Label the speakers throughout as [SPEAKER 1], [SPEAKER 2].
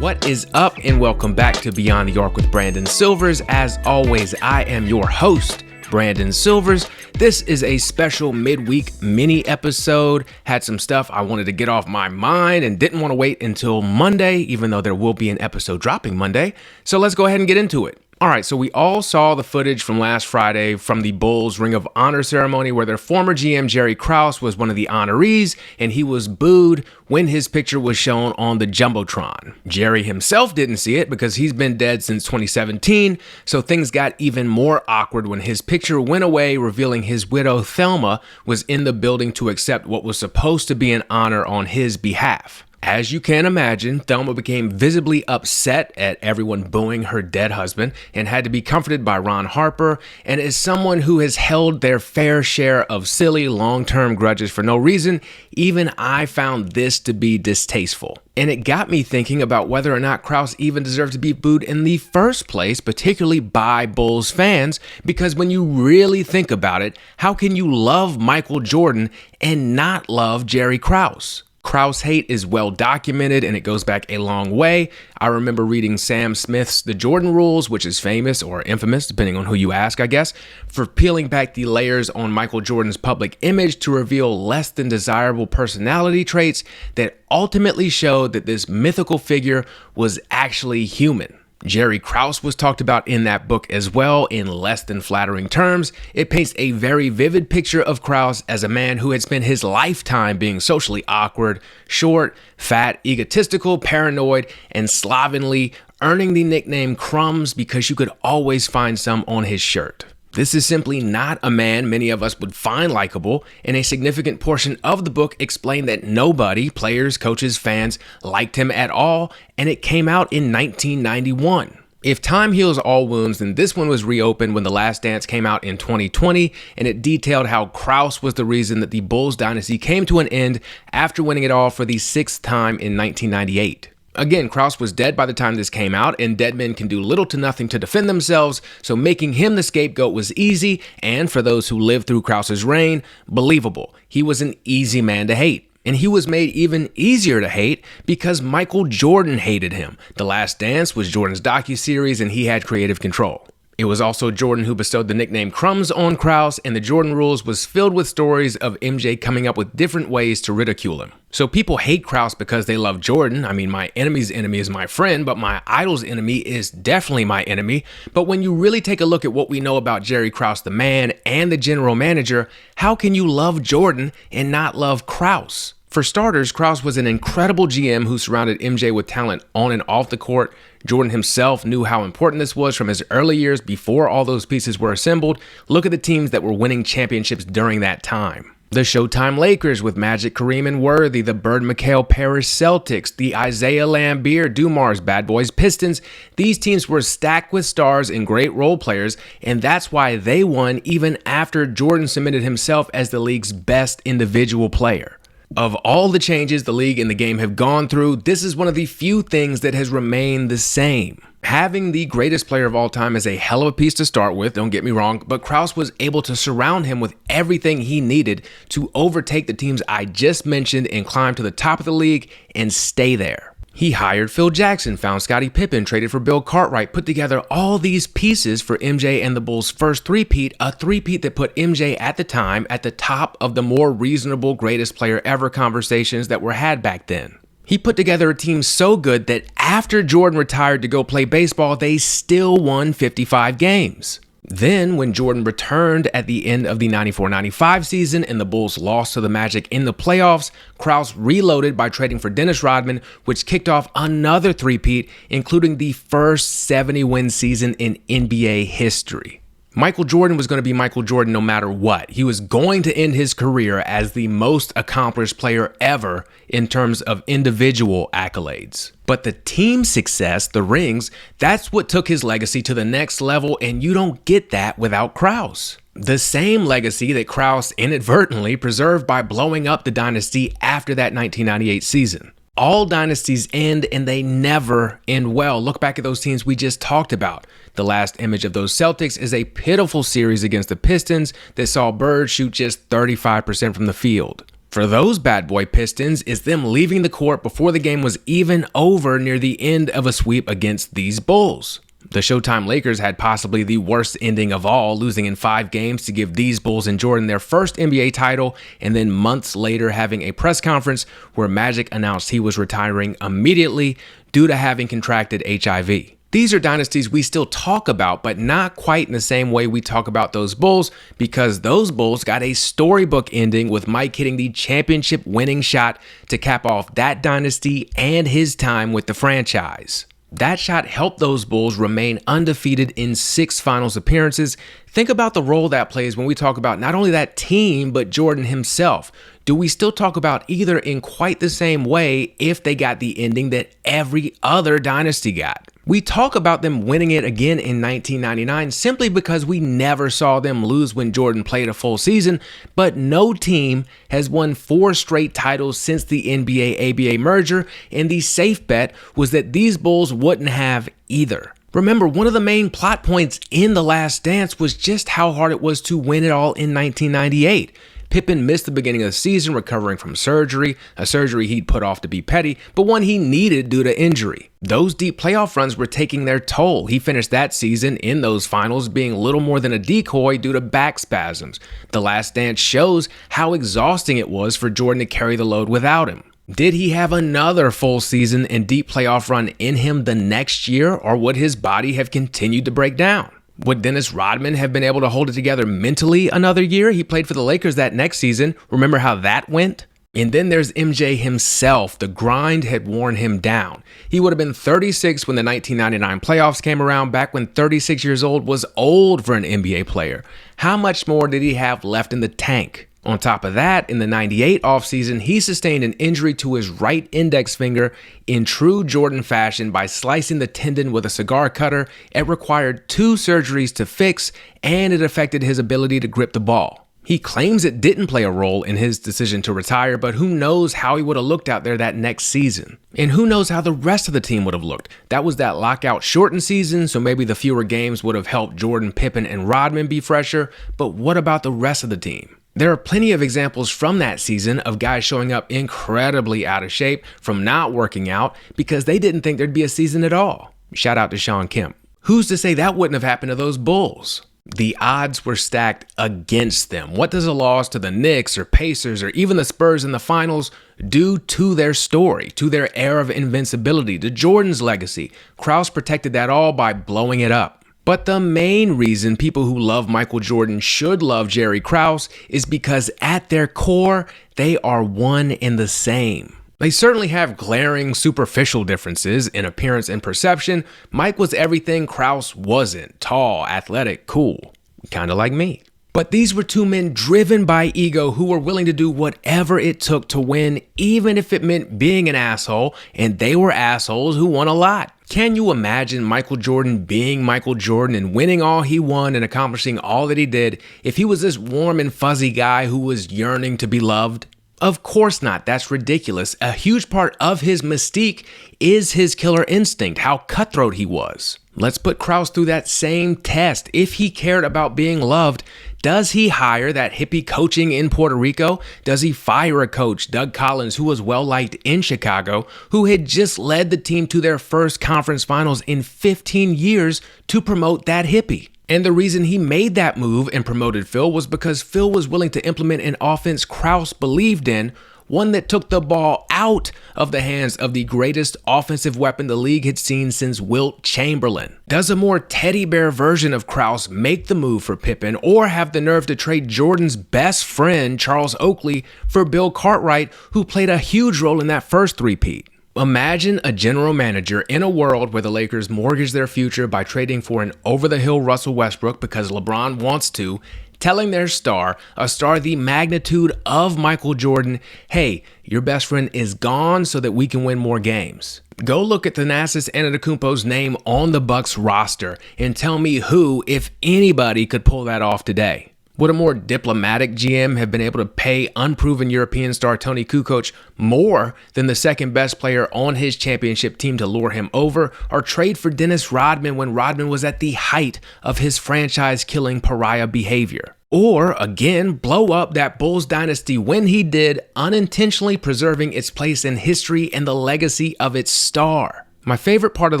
[SPEAKER 1] What is up, and welcome back to Beyond the Arc with Brandon Silvers. As always, I am your host, Brandon Silvers. This is a special midweek mini episode. Had some stuff I wanted to get off my mind and didn't want to wait until Monday, even though there will be an episode dropping Monday. So let's go ahead and get into it. All right, so we all saw the footage from last Friday from the Bulls Ring of Honor ceremony where their former GM Jerry Krause was one of the honorees, and he was booed when his picture was shown on the Jumbotron. Jerry himself didn't see it because he's been dead since 2017, so things got even more awkward when his picture went away, revealing his widow Thelma was in the building to accept what was supposed to be an honor on his behalf. As you can imagine, Thelma became visibly upset at everyone booing her dead husband and had to be comforted by Ron Harper. And as someone who has held their fair share of silly long-term grudges for no reason, even I found this to be distasteful. And it got me thinking about whether or not Krause even deserved to be booed in the first place, particularly by Bulls fans, because when you really think about it, how can you love Michael Jordan and not love Jerry Krause? Krause hate is well documented and it goes back a long way. I remember reading Sam Smith's The Jordan Rules, which is famous or infamous, depending on who you ask, I guess, for peeling back the layers on Michael Jordan's public image to reveal less than desirable personality traits that ultimately showed that this mythical figure was actually human. Jerry Krause was talked about in that book as well in less than flattering terms. It paints a very vivid picture of Krause as a man who had spent his lifetime being socially awkward, short, fat, egotistical, paranoid, and slovenly, earning the nickname Crumbs because you could always find some on his shirt. This is simply not a man many of us would find likable, and a significant portion of the book explained that nobody, players, coaches, fans, liked him at all, and it came out in 1991. If time heals all wounds, then this one was reopened when The Last Dance came out in 2020, and it detailed how Krause was the reason that the Bulls dynasty came to an end after winning it all for the sixth time in 1998. Again, Krause was dead by the time this came out, and dead men can do little to nothing to defend themselves, so making him the scapegoat was easy, and for those who lived through Krause's reign, believable. He was an easy man to hate. And he was made even easier to hate because Michael Jordan hated him. The Last Dance was Jordan's docuseries, and he had creative control. It was also Jordan who bestowed the nickname Crumbs on Krause, and the Jordan Rules was filled with stories of MJ coming up with different ways to ridicule him. So people hate Krause because they love Jordan. I mean, my enemy's enemy is my friend, but my idol's enemy is definitely my enemy. But when you really take a look at what we know about Jerry Krause, the man and the general manager, how can you love Jordan and not love Krause? For starters, Krause was an incredible GM who surrounded MJ with talent on and off the court. Jordan himself knew how important this was from his early years before all those pieces were assembled. Look at the teams that were winning championships during that time. The Showtime Lakers with Magic, Kareem, and Worthy, the Bird McHale Parrish Celtics, the Isaiah Lambeer Dumars Bad Boys Pistons. These teams were stacked with stars and great role players, and that's why they won even after Jordan cemented himself as the league's best individual player. Of all the changes the league and the game have gone through, this is one of the few things that has remained the same. Having the greatest player of all time is a hell of a piece to start with, don't get me wrong, but Krause was able to surround him with everything he needed to overtake the teams I just mentioned and climb to the top of the league and stay there. He hired Phil Jackson, found Scottie Pippen, traded for Bill Cartwright, put together all these pieces for MJ and the Bulls' first three-peat, a three-peat that put MJ at the time at the top of the more reasonable greatest player ever conversations that were had back then. He put together a team so good that after Jordan retired to go play baseball, they still won 55 games. Then, when Jordan returned at the end of the 94-95 season and the Bulls lost to the Magic in the playoffs, Krause reloaded by trading for Dennis Rodman, which kicked off another three-peat, including the first 70-win season in NBA history. Michael Jordan was going to be Michael Jordan no matter what. He was going to end his career as the most accomplished player ever in terms of individual accolades. But the team success, the rings, that's what took his legacy to the next level, and you don't get that without Krause. The same legacy that Krause inadvertently preserved by blowing up the dynasty after that 1998 season. All dynasties end, and they never end well. Look back at those teams we just talked about. The last image of those Celtics is a pitiful series against the Pistons that saw Bird shoot just 35% from the field. for those bad boy Pistons is them leaving the court before the game was even over near the end of a sweep against these Bulls. The Showtime Lakers had possibly the worst ending of all, losing in 5 games to give these Bulls and Jordan their first NBA title, and then months later having a press conference where Magic announced he was retiring immediately due to having contracted HIV. These are dynasties we still talk about, but not quite in the same way we talk about those Bulls, because those Bulls got a storybook ending with Mike hitting the championship winning shot to cap off that dynasty and his time with the franchise. That shot helped those Bulls remain undefeated in 6 finals appearances. Think about the role that plays when we talk about not only that team, but Jordan himself. Do we still talk about either in quite the same way if they got the ending that every other dynasty got? We talk about them winning it again in 1999 simply because we never saw them lose when Jordan played a full season, but no team has won 4 straight titles since the NBA-ABA merger, and the safe bet was that these Bulls wouldn't have either. Remember, one of the main plot points in The Last Dance was just how hard it was to win it all in 1998. Pippen missed the beginning of the season recovering from surgery, a surgery he'd put off to be petty, but one he needed due to injury. Those deep playoff runs were taking their toll. He finished that season in those finals being little more than a decoy due to back spasms. The Last Dance shows how exhausting it was for Jordan to carry the load without him. Did he have another full season and deep playoff run in him the next year, or would his body have continued to break down? Would Dennis Rodman have been able to hold it together mentally another year? He played for the Lakers that next season. Remember how that went? And then there's MJ himself. The grind had worn him down. He would have been 36 when the 1999 playoffs came around, back when 36 years old was old for an NBA player. How much more did he have left in the tank? On top of that, in the 98 offseason, he sustained an injury to his right index finger in true Jordan fashion by slicing the tendon with a cigar cutter. It required 2 surgeries to fix, and it affected his ability to grip the ball. He claims it didn't play a role in his decision to retire, but who knows how he would have looked out there that next season. And who knows how the rest of the team would have looked. That was that lockout shortened season, so maybe the fewer games would have helped Jordan, Pippen, and Rodman be fresher, but what about the rest of the team? There are plenty of examples from that season of guys showing up incredibly out of shape from not working out because they didn't think there'd be a season at all. Shout out to Sean Kemp. Who's to say that wouldn't have happened to those Bulls? The odds were stacked against them. What does a loss to the Knicks or Pacers or even the Spurs in the finals do to their story, to their air of invincibility, to Jordan's legacy? Krause protected that all by blowing it up. But the main reason people who love Michael Jordan should love Jerry Krause is because at their core, they are one and the same. They certainly have glaring superficial differences in appearance and perception. Mike was everything Krause wasn't: tall, athletic, cool, kind of like me. But these were 2 men driven by ego who were willing to do whatever it took to win, even if it meant being an asshole, and they were assholes who won a lot. Can you imagine Michael Jordan being Michael Jordan and winning all he won and accomplishing all that he did if he was this warm and fuzzy guy who was yearning to be loved? Of course not. That's ridiculous. A huge part of his mystique is his killer instinct, how cutthroat he was. Let's put Krause through that same test. If he cared about being loved, does he hire that hippie coaching in Puerto Rico? Does he fire a coach, Doug Collins, who was well-liked in Chicago, who had just led the team to their first conference finals in 15 years to promote that hippie? And the reason he made that move and promoted Phil was because Phil was willing to implement an offense Krause believed in, one that took the ball out of the hands of the greatest offensive weapon the league had seen since Wilt Chamberlain. Does a more teddy bear version of Krause make the move for Pippen, or have the nerve to trade Jordan's best friend, Charles Oakley, for Bill Cartwright, who played a huge role in that first three-peat? Imagine a general manager in a world where the Lakers mortgage their future by trading for an over-the-hill Russell Westbrook because LeBron wants to, telling their star, a star the magnitude of Michael Jordan, hey, your best friend is gone so that we can win more games. Go look at Thanasis Antetokounmpo's name on the Bucks roster and tell me who, if anybody, could pull that off today. Would a more diplomatic GM have been able to pay unproven European star Tony Kukoc more than the second best player on his championship team to lure him over, or trade for Dennis Rodman when Rodman was at the height of his franchise-killing pariah behavior? Or, again, blow up that Bulls dynasty when he did, unintentionally preserving its place in history and the legacy of its star. My favorite part of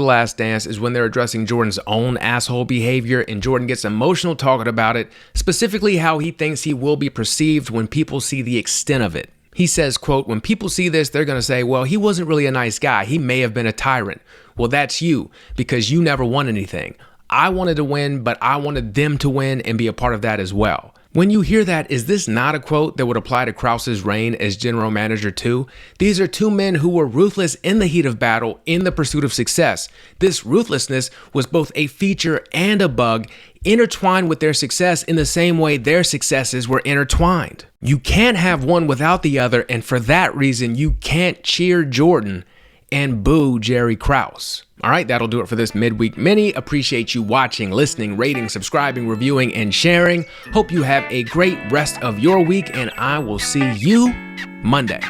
[SPEAKER 1] The Last Dance is when they're addressing Jordan's own asshole behavior and Jordan gets emotional talking about it, specifically how he thinks he will be perceived when people see the extent of it. He says, quote, "When people see this, they're going to say, well, he wasn't really a nice guy. He may have been a tyrant." Well, that's you, because you never won anything. I wanted to win, but I wanted them to win and be a part of that as well. When you hear that, is this not a quote that would apply to Krause's reign as general manager too? These are two men who were ruthless in the heat of battle in the pursuit of success. This ruthlessness was both a feature and a bug, intertwined with their success in the same way their successes were intertwined. You can't have one without the other, and for that reason, you can't cheer Jordan and boo Jerry Krause. All right, that'll do it for this midweek mini. Appreciate you watching, listening, rating, subscribing, reviewing, and sharing. Hope you have a great rest of your week, and I will see you Monday.